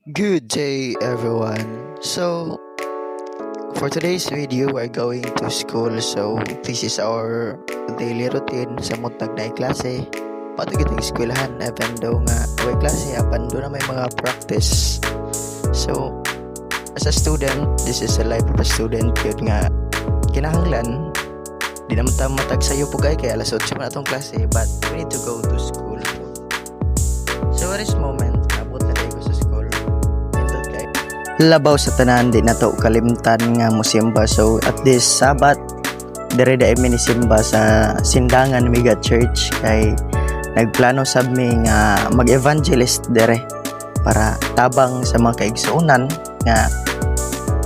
Good day, everyone. For today's video, we're going to school. So, this is our daily routine. Sa muntag na klase, patag itong eskwelahan, even though nga may klase, apan doon na may mga practice. So, as a student, this is a life of a student. Yun nga, kinahanglan, di naman tayo matag sayo po kaya alas 8 na itong klase, but we need to go to school. So, at this moment, nabot na tayo sa school. Labaw sa tanan, di na to kalimtan nga musimba. So at this Sabat, dire da mi ni simba sa Sindangan Mega Church, kay nagplano sab mi nga mag-evangelist dire para tabang sa mga kaigsuonan nga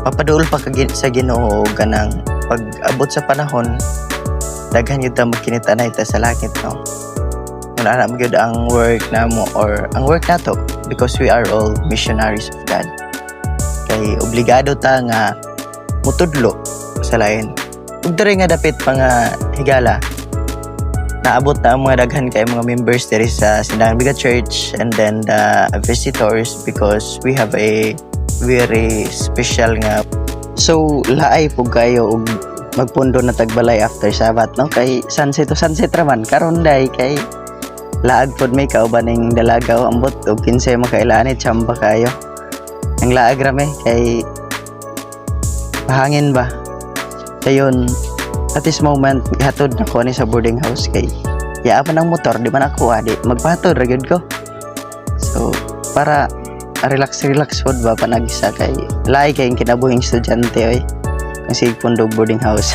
papaduol pa sa Ginoo ganang pag-abot sa panahon daghan yun ta magkinitanay ta sa langit, no? Wala na magyud ang work namo or ang work nato, because we are all missionaries of God. Kay obligado ta nga mutudlo sa lain. Ug diri nga dapit pa nga higala, naabot na ang mga daghan kay mga members diri sa Sindangan Mega Church, and then the visitors, because we have a very special nga. So laay pug kayo og magpundo na tagbalay after Sabat, no? Kay sunset to sunset raman karon day, kay laag pod may kaubaning dalagaw ambot og kinsay makailanit chamba kayo. Ang laag rame kay mahangin ba. Dayon at this moment ihatod na ko ni sa boarding house, kay yaapan ang motor di man ako di magpahatod ra gyud ko. So para relax pod ba panagisa, kay laay kay kinabuhing estudyante oy kasi pundog boarding house.